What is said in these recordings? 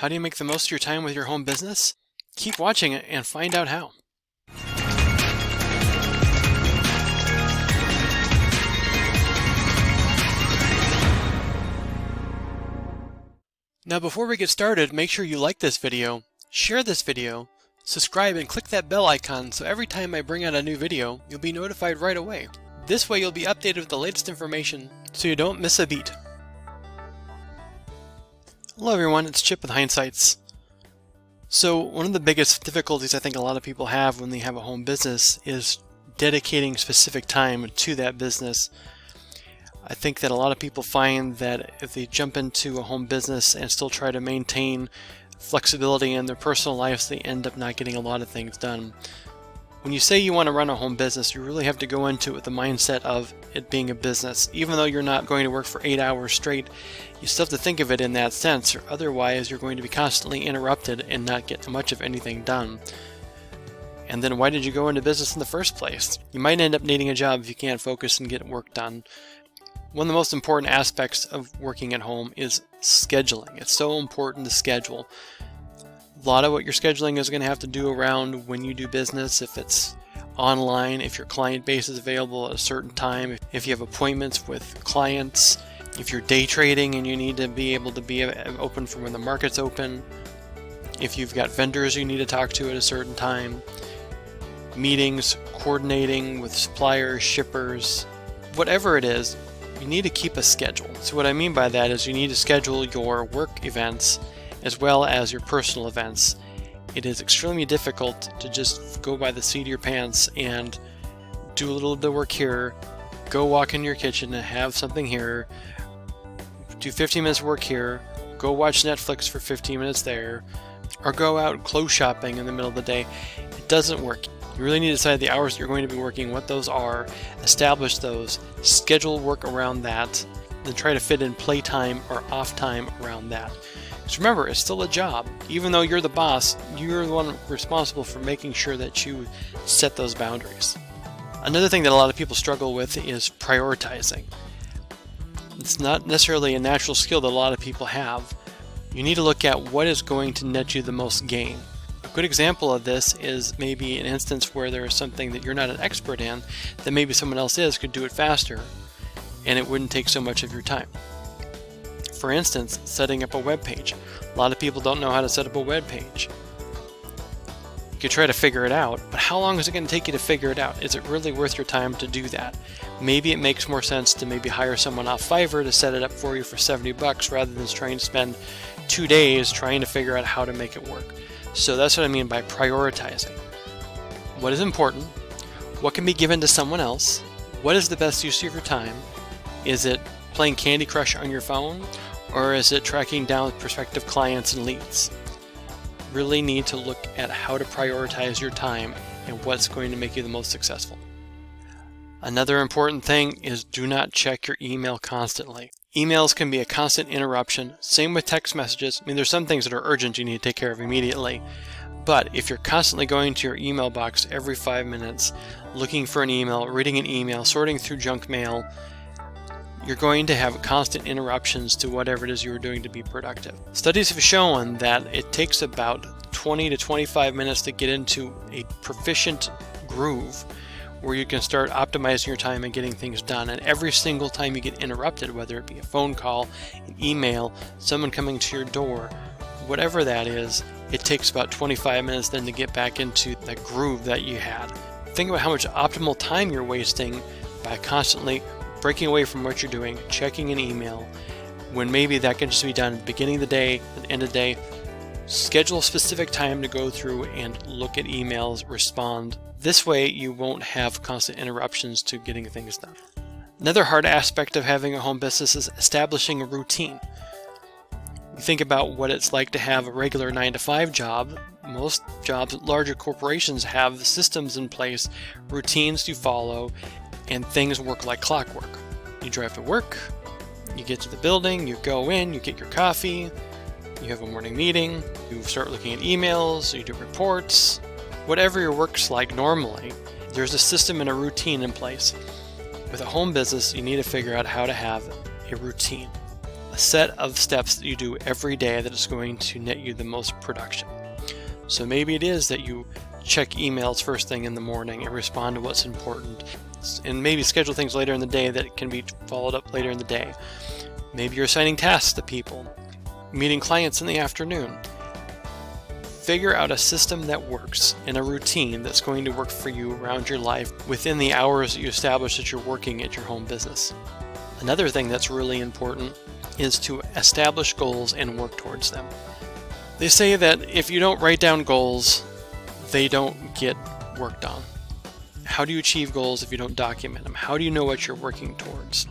How do you make the most of your time with your home business? Keep watching it and find out how. Now before we get started, make sure you like this video, share this video, subscribe and click that bell icon so every time I bring out a new video, you'll be notified right away. This way you'll be updated with the latest information so you don't miss a beat. Hello everyone, it's Chip with HindeSights. So one of the biggest difficulties I think a lot of people have when they have a home business is dedicating specific time to that business. I think that a lot of people find that if they jump into a home business and still try to maintain flexibility in their personal lives, they end up not getting a lot of things done. When you say you want to run a home business, you really have to go into it with the mindset of it being a business. Even though you're not going to work for 8 hours straight, you still have to think of it in that sense, or otherwise you're going to be constantly interrupted and not get much of anything done. And then why did you go into business in the first place? You might end up needing a job if you can't focus and get work done. One of the most important aspects of working at home is scheduling. It's so important to schedule. A lot of what you're scheduling is going to have to do around when you do business, if it's online, if your client base is available at a certain time, if you have appointments with clients, if you're day trading and you need to be able to be open for when the market's open, if you've got vendors you need to talk to at a certain time, meetings, coordinating with suppliers, shippers, whatever it is, you need to keep a schedule. So what I mean by that is you need to schedule your work events as well as your personal events. It is extremely difficult to just go by the seat of your pants and do a little bit of work here, go walk in your kitchen and have something here, do 15 minutes work here, go watch Netflix for 15 minutes there, or go out clothes shopping in the middle of the day. It doesn't work. You really need to decide the hours that you're going to be working, what those are, establish those, schedule work around that, then try to fit in playtime or off time around that. Because remember, it's still a job. Even though you're the boss, you're the one responsible for making sure that you set those boundaries. Another thing that a lot of people struggle with is prioritizing. It's not necessarily a natural skill that a lot of people have. You need to look at what is going to net you the most gain. A good example of this is maybe an instance where there is something that you're not an expert in that maybe someone else could do it faster and it wouldn't take so much of your time. For instance, setting up a web page. A lot of people don't know how to set up a web page. You could try to figure it out, but how long is it going to take you to figure it out? Is it really worth your time to do that? Maybe it makes more sense to maybe hire someone off Fiverr to set it up for you for $70 rather than trying to spend 2 days trying to figure out how to make it work. So that's what I mean by prioritizing. What is important? What can be given to someone else? What is the best use of your time? Is it playing Candy Crush on your phone? Or is it tracking down prospective clients and leads? Really need to look at how to prioritize your time and what's going to make you the most successful. Another important thing is do not check your email constantly. Emails can be a constant interruption. Same with text messages. I mean, there's some things that are urgent you need to take care of immediately. But if you're constantly going to your email box every 5 minutes, looking for an email, reading an email, sorting through junk mail, you're going to have constant interruptions to whatever it is you're doing to be productive. Studies have shown that it takes about 20 to 25 minutes to get into a proficient groove where you can start optimizing your time and getting things done. And every single time you get interrupted, whether it be a phone call, an email, someone coming to your door, whatever that is, it takes about 25 minutes then to get back into that groove that you had. Think about how much optimal time you're wasting by constantly breaking away from what you're doing, checking an email, when maybe that can just be done at the beginning of the day, at the end of the day. Schedule a specific time to go through and look at emails, respond. This way you won't have constant interruptions to getting things done. Another hard aspect of having a home business is establishing a routine. You think about what it's like to have a regular 9-to-5 job. Most jobs at larger corporations have systems in place, routines to follow, and things work like clockwork. You drive to work, you get to the building, you go in, you get your coffee, you have a morning meeting, you start looking at emails, you do reports. Whatever your work's like normally, there's a system and a routine in place. With a home business, you need to figure out how to have a routine. a set of steps that you do every day that is going to net you the most production. So maybe it is that you check emails first thing in the morning and respond to what's important, and maybe schedule things later in the day that can be followed up later in the day. Maybe you're assigning tasks to people, meeting clients in the afternoon. Figure out a system that works and a routine that's going to work for you around your life within the hours that you establish that you're working at your home business. Another thing that's really important is to establish goals and work towards them. They say that if you don't write down goals, they don't get worked on. How do you achieve goals if you don't document them? How do you know what you're working towards?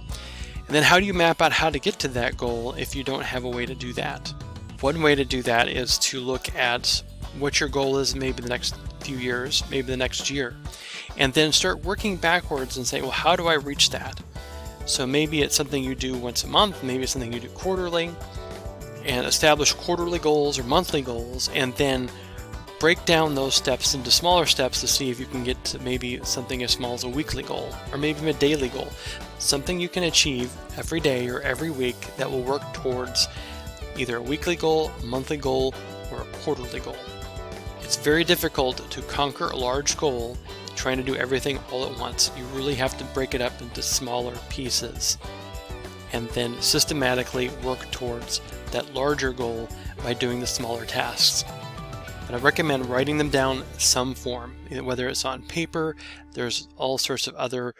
And then how do you map out how to get to that goal if you don't have a way to do that? One way to do that is to look at what your goal is maybe the next few years, maybe the next year, and then start working backwards and say, well, how do I reach that? So maybe it's something you do once a month, maybe it's something you do quarterly, and establish quarterly goals or monthly goals, and then break down those steps into smaller steps to see if you can get to maybe something as small as a weekly goal, or maybe even a daily goal, something you can achieve every day or every week that will work towards either a weekly goal, a monthly goal, or a quarterly goal. It's very difficult to conquer a large goal trying to do everything all at once. You really have to break it up into smaller pieces and then systematically work towards that larger goal by doing the smaller tasks. But I recommend writing them down in some form, whether it's on paper. There's all sorts of other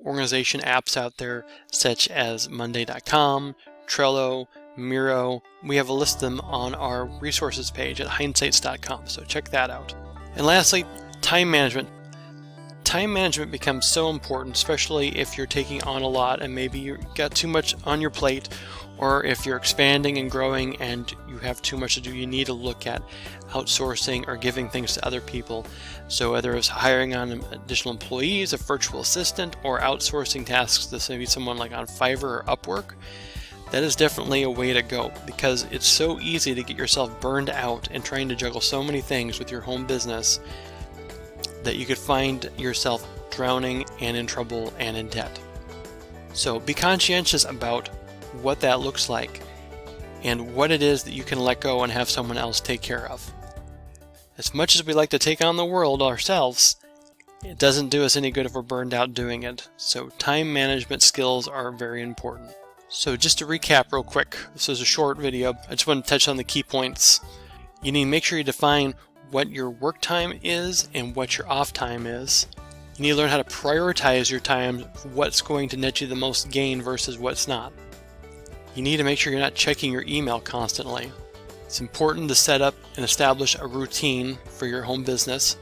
organization apps out there, such as Monday.com, Trello, Miro. We have a list of them on our resources page at HindeSights.com, so check that out. And lastly, time management. Time management becomes so important, especially if you're taking on a lot and maybe you've got too much on your plate, or if you're expanding and growing and you have too much to do. You need to look at outsourcing or giving things to other people. So whether it's hiring on additional employees, a virtual assistant, or outsourcing tasks to maybe someone like on Fiverr or Upwork, that is definitely a way to go, because it's so easy to get yourself burned out and trying to juggle so many things with your home business that you could find yourself drowning and in trouble and in debt. So be conscientious about what that looks like and what it is that you can let go and have someone else take care of. As much as we like to take on the world ourselves, it doesn't do us any good if we're burned out doing it. So time management skills are very important. So just to recap real quick, this is a short video. I just want to touch on the key points. You need to make sure you define what your work time is and what your off time is. You need to learn how to prioritize your time, what's going to net you the most gain versus what's not. You need to make sure you're not checking your email constantly. It's important to set up and establish a routine for your home business.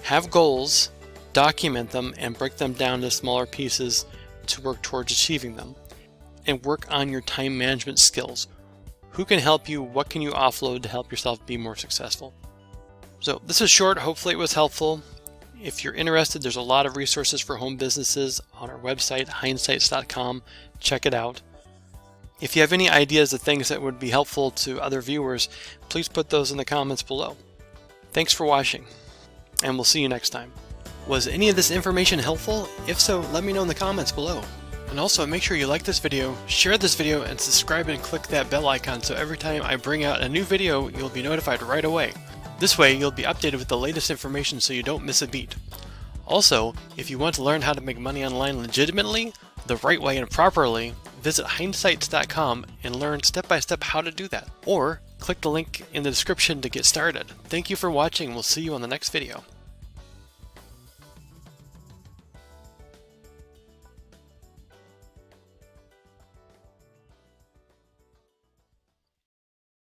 Have goals, document them, and break them down to smaller pieces to work towards achieving them. And work on your time management skills. Who can help you? What can you offload to help yourself be more successful? So this is short. Hopefully it was helpful. If you're interested, there's a lot of resources for home businesses on our website, HindeSights.com. Check it out. If you have any ideas of things that would be helpful to other viewers, please put those in the comments below. Thanks for watching, and we'll see you next time. Was any of this information helpful? If so, let me know in the comments below. And also make sure you like this video, share this video, and subscribe and click that bell icon so every time I bring out a new video, you'll be notified right away. This way, you'll be updated with the latest information so you don't miss a beat. Also, if you want to learn how to make money online legitimately, the right way and properly, visit HindeSights.com and learn step-by-step how to do that. Or click the link in the description to get started. Thank you for watching. We'll see you on the next video.